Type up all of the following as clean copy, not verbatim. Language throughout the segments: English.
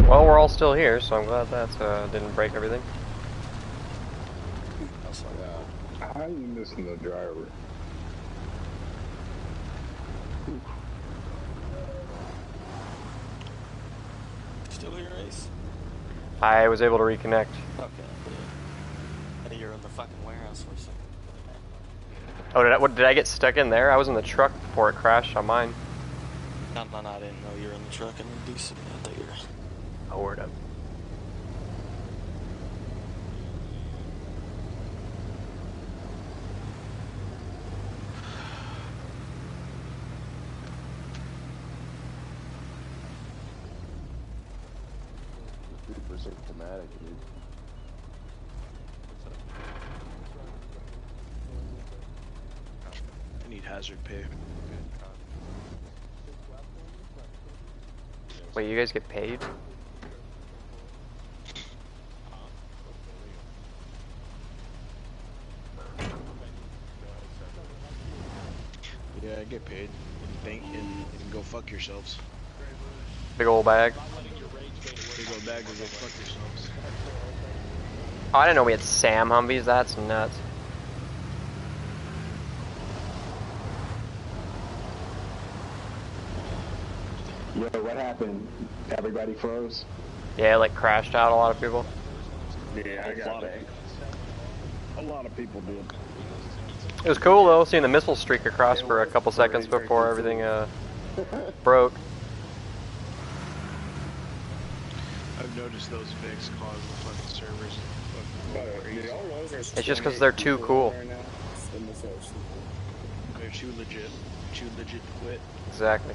Well, we're all still here, so I'm glad that didn't break everything. How are you missing the driver? Still here, Ace? I was able to reconnect. Okay. Hey, you're in the fucking warehouse for a second. Oh, did I get stuck in there? I was in the truck before it crashed on mine. No, I didn't know you were in the truck and in DC. I thought you were... Oh, word up. Symptomatic, dude. I need hazard pay. Wait, you guys get paid? Yeah, I get paid. And go fuck yourselves. Big old bag. Big old bag and go fuck yourselves. Oh, I didn't know we had Sam Humvees. That's nuts. Yo, what happened? Everybody froze? Yeah, it like crashed out a lot of people. Yeah, I got that. A lot of people did. It was cool though, seeing the missile streak across for a couple seconds before everything broke. I've noticed those fix cause the fucking servers fucking crazy. It's just because they're too cool. They're too legit to quit. Exactly.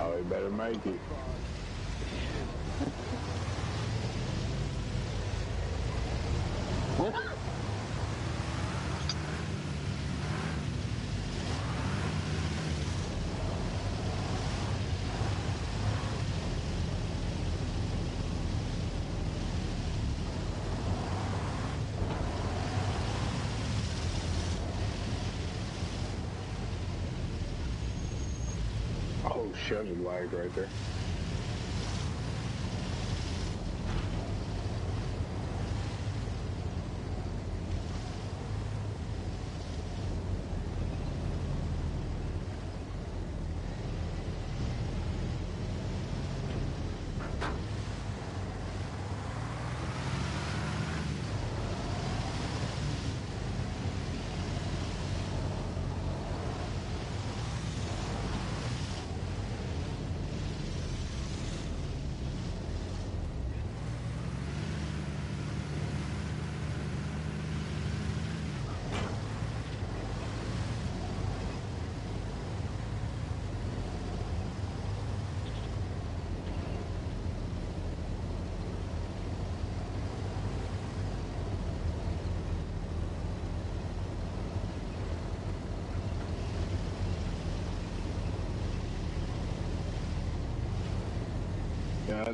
Oh, we better make it. Oh, Chevy lagged right there.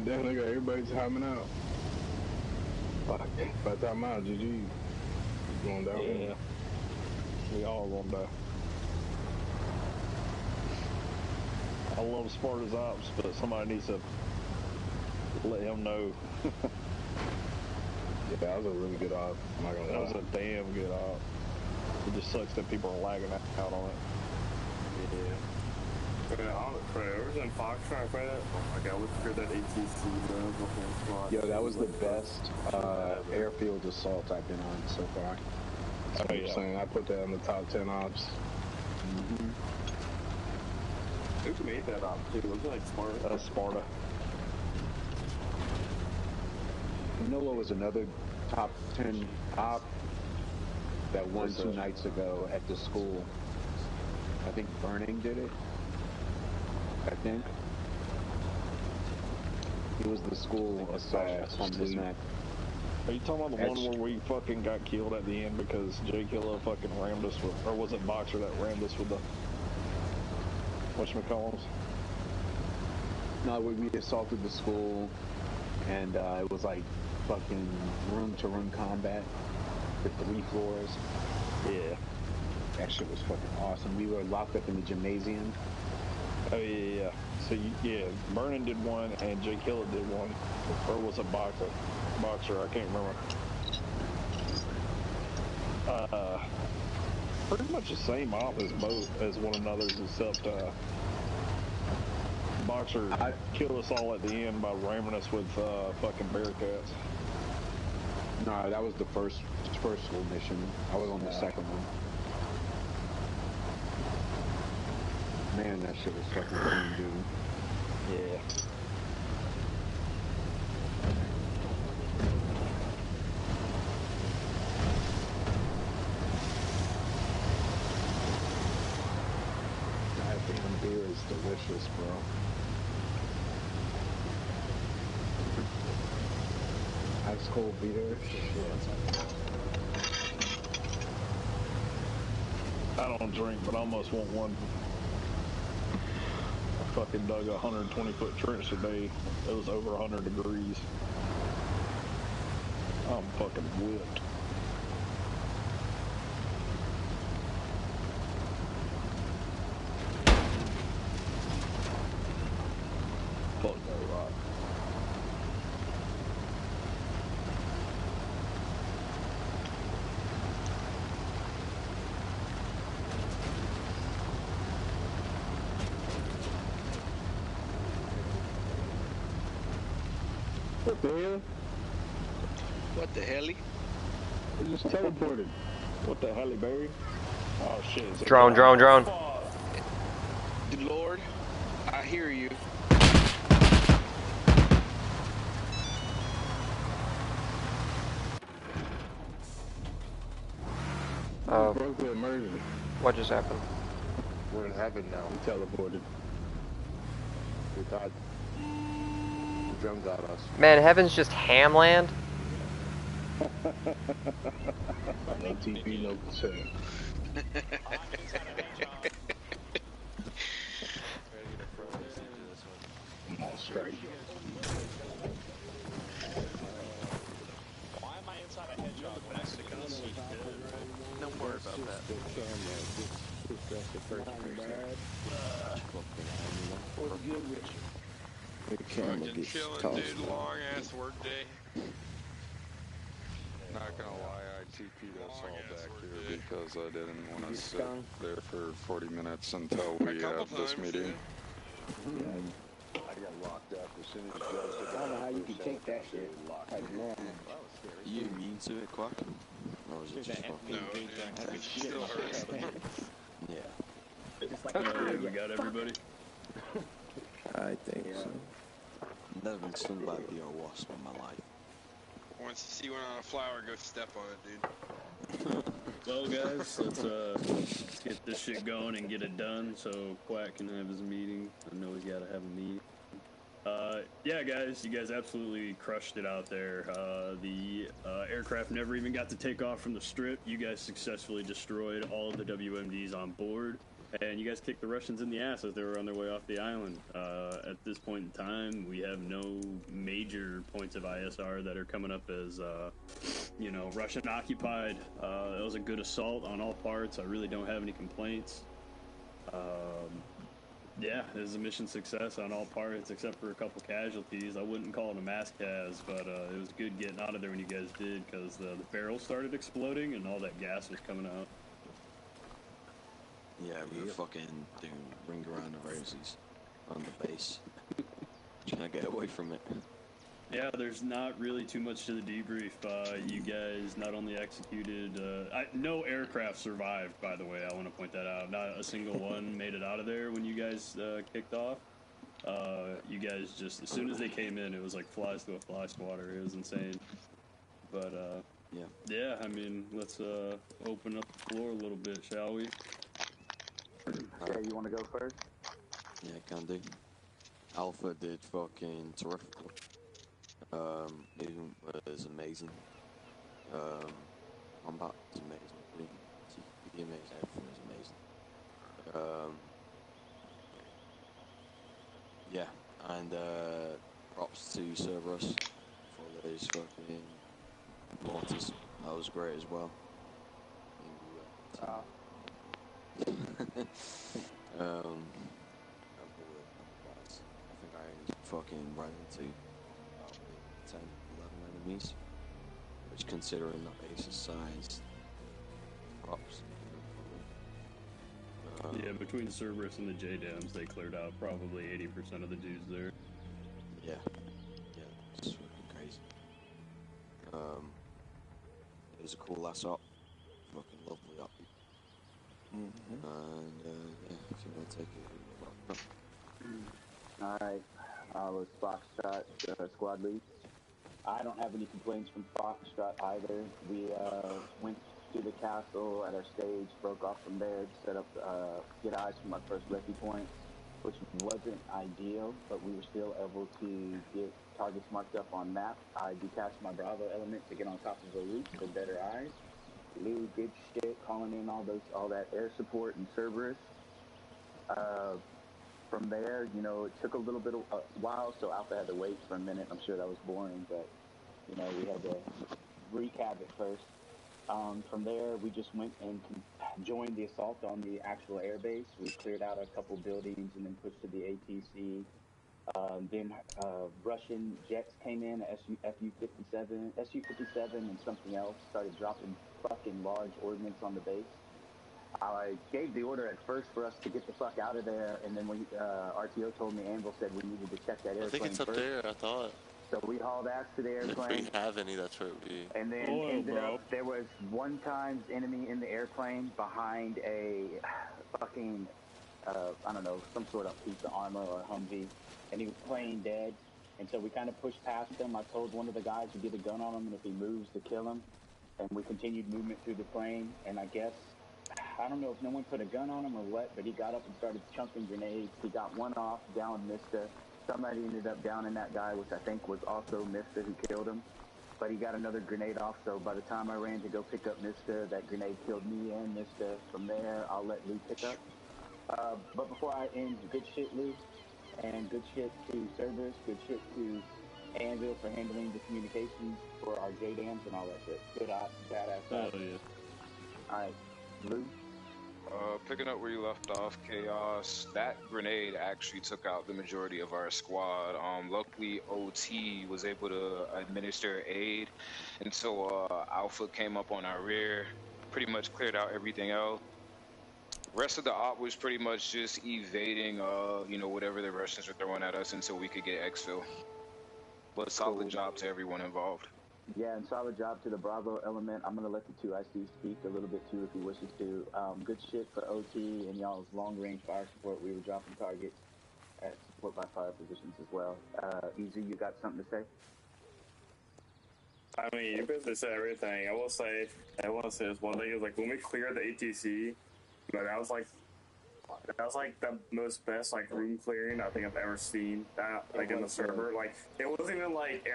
Definitely got everybody timing out. Fuck. By the time out, GG. You going down? Yeah. We all gonna die. I love Sparta's ops, but somebody needs to let him know. Yeah, that was a really good op. I'm not gonna That lie. was a damn good op. It just sucks that people are lagging out on it. Yeah. For in Fox trying to play that, oh my god, look at that ATC, bro. Yo, that was the best airfield assault I've been on so far. That's what I'm saying. I put that in the top 10 ops. Mm-hmm. Who made that op too? Was it like Sparta? Sparta. You know what was another top 10 op that won 2 nights ago at the school? I think Burning did it. I think. It was the school assault on this map. Are you talking about the one where we fucking got killed at the end because Jay Killa fucking rammed us with, or was it Boxer that rammed us with the whatchamacallums? No, we assaulted the school, and it was like fucking room-to-room combat with 3 floors. Yeah. That shit was fucking awesome. We were locked up in the gymnasium. Oh yeah. So Vernon did one and Jay Killa did one, or was it Boxer? Boxer, I can't remember. Pretty much the same op as both as one another's, except Boxer killed us all at the end by ramming us with fucking Bearcats. No, that was the first school mission. I was on the second one. Man, that shit was fucking clean, dude. Yeah. That damn beer is delicious, bro. Ice cold beer. Shit. I don't drink, but I almost want one. I fucking dug a 120-foot trench today. It was over 100 degrees. I'm fucking whipped. Fuck no rock. What the hell? What the hell? It just teleported. What the hell, Barry? Oh shit. Drone. Lord, I hear you. Broke the emergency. What just happened? We're in heaven now. We teleported. We thought the drone got us. Man, heaven's just hamland. No TP, no consent. I'm on straight. Why am I inside a hedgehog when I stick on a seat? Don't worry about that. Fucking chilling, dude. Long ass work day. Not gonna lie, I TP'd us all back here because I didn't want to sit there for 40 minutes until we have this meeting. I got locked up as soon as I don't know how you can take that shit. You immune to it, Quack? Or is it just fucking? No, dude. It still hurts. Yeah. We got everybody? I think so. Never been stung by a bee or wasp in my life. Once you see one on a flower, go step on it, dude. Well, guys, let's get this shit going and get it done so Quack can have his meeting. I know he's got to have a meeting. Yeah, guys, you guys absolutely crushed it out there. The aircraft never even got to take off from the strip. You guys successfully destroyed all of the WMDs on board. and you guys kicked the Russians in the ass as they were on their way off the island. At this point in time, we have no major points of ISR that are coming up as, you know, Russian occupied. That was a good assault on all parts. I really don't have any complaints. Yeah, it was a mission success on all parts except for a couple casualties. I wouldn't call it a mass cas, but it was good getting out of there when you guys did, because the barrel started exploding and all that gas was coming out. Yeah, we were fucking doing ring around the roses on the base. Trying to get away from it. Yeah, there's not really too much to the debrief. You guys not only executed... no aircraft survived, by the way. I want to point that out. Not a single one made it out of there when you guys kicked off. You guys just... As soon as they came in, it was like flies to a fly swatter. It was insane. But, yeah, I mean, let's open up the floor a little bit, shall we? Okay, you want to go first? Yeah, can do. Alpha did fucking terrific. Movement was amazing. Combat was amazing. TPD amazing. Everything was amazing. Yeah, and props to Cerberus for those fucking mortars. That was great as well. I think I only fucking ran into about 10, 11 enemies, which, considering that base's size, props. Yeah, between Cerberus and the J-Dams, they cleared out probably 80% of the dudes there. Yeah, it's fucking crazy. It was a cool ass op, fucking lovely op. And yeah, if you want to take it. Alright, I was Foxtrot, squad lead. I don't have any complaints from Foxtrot either. We went to the castle at our stage, broke off from there, set up, get eyes from our first recce point, which wasn't ideal, but we were still able to get targets marked up on map. I detached my Bravo element to get on top of the roof for better eyes. Lou, good shit, calling in all that air support and Cerberus. From there, you know, it took a little bit of a while, so Alpha had to wait for a minute. I'm sure that was boring, but, you know, we had to wreak havoc first. From there, we just went and joined the assault on the actual airbase. We cleared out a couple buildings and then pushed to the ATC. Then Russian jets came in, Su-57, and something else, started dropping fucking large ordnance on the base. I gave the order at first for us to get the fuck out of there, and then when RTO told me, Anvil said we needed to check that airplane I think it's up first. there, I thought. So we hauled ass to the airplane. If we have any, that's where it would be. And then ended up, there was one times enemy in the airplane behind a fucking, I don't know, some sort of piece of armor or Humvee, and he was playing dead. And so we kind of pushed past him. I told one of the guys to get a gun on him, and if he moves, to kill him. And we continued movement through the plane, and I guess, I don't know if no one put a gun on him or what, but he got up and started chunking grenades. He got one off, downed Mista. Somebody ended up downing that guy, which I think was also Mista who killed him. But he got another grenade off, so by the time I ran to go pick up Mista, that grenade killed me and Mista. From there, I'll let Lou pick up. But before I end, good shit, Lou. And good shit to Cerberus. Good shit to Anvil for handling the communications for our J-Dams and all that shit. Good ops, badass ops. Oh, yeah. Alright, Lou? Picking up where you left off, Chaos, that grenade actually took out the majority of our squad. Luckily, OT was able to administer aid until Alpha came up on our rear, pretty much cleared out everything else. Rest of the op was pretty much just evading, you know, whatever the Russians were throwing at us until we could get exfil. But solid job to everyone involved. Yeah, and solid job to the Bravo element. I'm going to let the 2IC speak a little bit too if he wishes to. Good shit for OT and y'all's long-range fire support. We were dropping targets at support by fire positions as well. Easy, you got something to say? I mean, you basically said everything. I will say this one thing is, like, when we cleared the ATC, that was like That was like the most best like room clearing I think I've ever seen. That like in the server, like it wasn't even like it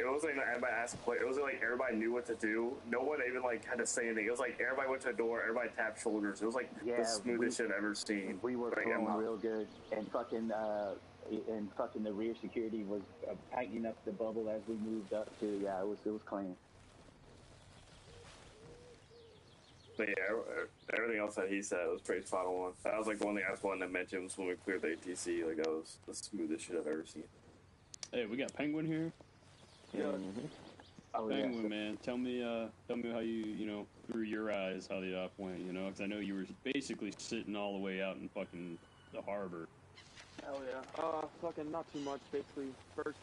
wasn't even everybody asked to play. It wasn't like everybody knew what to do. No one even like had to say anything. It was like everybody went to the door, everybody tapped shoulders. It was like the smoothest shit I've ever seen. We were flowing real good, and fucking the rear security was tightening up the bubble as we moved up too. Yeah, it was clean. But yeah, everything else that he said was pretty spot on. That was like the one thing I just wanted to mention was when we cleared the ATC. Like that was the smoothest shit I've ever seen. Hey, we got Penguin here. Yeah. Oh, Penguin, yeah. Man, tell me how you through your eyes how the op went. Because I know you were basically sitting all the way out in fucking the harbor. Hell yeah. Fucking not too much. Basically, first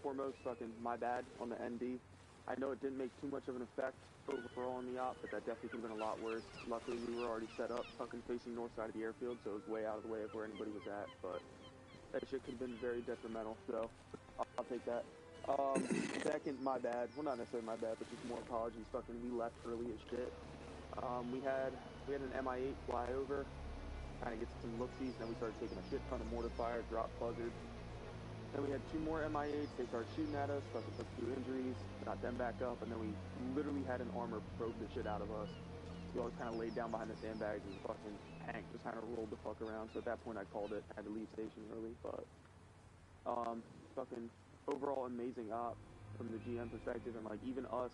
foremost, fucking my bad on the ND. I know it didn't make too much of an effect overall on the op, but that definitely could have been a lot worse. Luckily, we were already set up, fucking facing north side of the airfield, so it was way out of the way of where anybody was at. But that shit could have been very detrimental, so I'll take that. Second, my bad. Well, not necessarily my bad, but just more apologies. Fucking, we left early as shit. We had an MI8 fly over, kind of get some look-sees, and then we started taking a shit ton of mortar fire, drop buzzards. Then we had 2 more MI8s, they started shooting at us, fucking took 2 injuries, got them back up, and then we literally had an armor probe the shit out of us. We all kind of laid down behind the sandbags and fucking tank just kind of rolled the fuck around. So at that point I called it, had to leave station early, but fucking overall amazing op from the GM perspective, and like even us,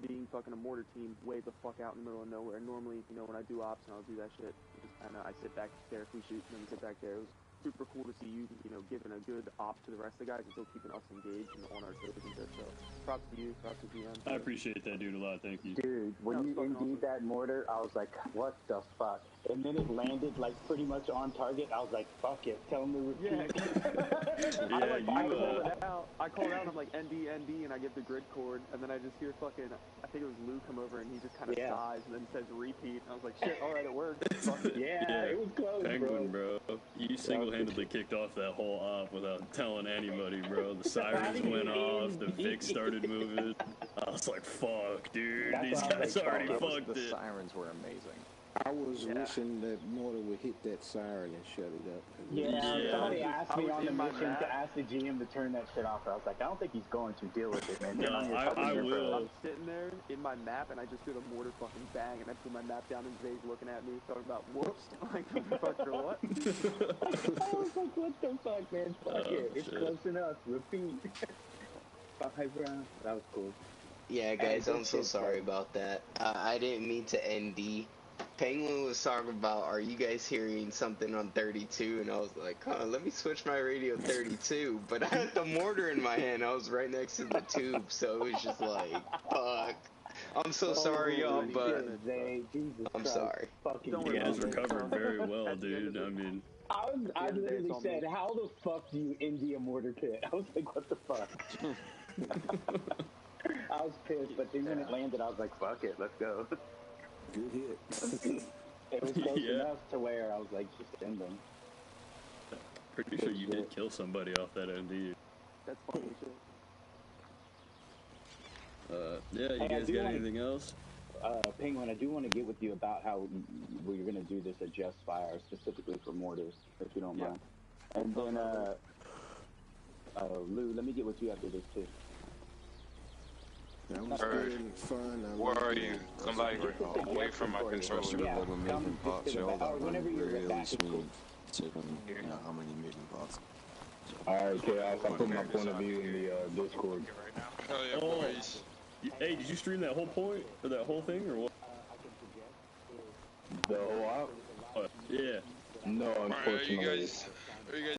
being fucking a mortar team way the fuck out in the middle of nowhere. Normally, when I do ops and I'll do that shit, just I sit back there if we shoot, and then we sit back there. It was super cool to see you, giving a good op to the rest of the guys and still keeping us engaged and on our toes and shit. So props to you, props to GM. I appreciate that, dude, a lot. Thank you. Dude, when you indeed that mortar, I was like, what the fuck? And then it landed like pretty much on target. I was like, fuck it, tell him to repeat. I called out, I'm like, ND, and I get the grid cord, and then I just hear fucking, I think it was Lou come over, and he just kind of sighs, and then says repeat, and I was like, shit, alright, it worked. It was close, Penguin, bro. You single-handedly kicked off that whole op without telling anybody, bro. The sirens went off, the Vic started moving. I was like, fuck, dude, these guys already fucked it. The sirens were amazing. I was wishing that mortar would hit that siren and shut it up. Somebody asked me on the mission to ask the GM to turn that shit off. I was like, I don't think he's going to deal with it, man. No, I will. I'm sitting there in my map, and I just hear the mortar fucking bang, and I put my map down, and Zay's looking at me, talking about, whoops. I'm like, fuck, or what? I was like, what the fuck, man? Fuck it. It's close enough. Repeat. Bye, bro. That was cool. Yeah, guys, I'm so sorry about that. I didn't mean to ND. Penguin was talking about, are you guys hearing something on 32? And I was like, let me switch my radio 32. But I had the mortar in my hand. I was right next to the tube, so it was just like, fuck. I'm so sorry, y'all, but I'm sorry. You guys recovered very well, dude. I mean... I literally said, how the fuck do you India mortar pit? I was like, what the fuck? I was pissed, but then when it landed, I was like, fuck it, let's go. Good hit. It was close enough to where I was like, just end them. Pretty sure you did kill somebody off that ND. That's funny shit. Yeah, you guys got anything else? Penguin, I do want to get with you about how we're going to do this adjust fire specifically for mortars, if you don't mind. And then, Lou, let me get with you after this too. That was good and fun. Where are you? Somebody away from my construction. Yeah, whenever you're back, it's cool. How many mission pots? Alright, Chaos, I put my point of view in the Discord. Hell yeah, boys. Hey, did you stream that whole point, or that whole thing, or what? The whole op? Yeah. No, unfortunately. Alright, are you guys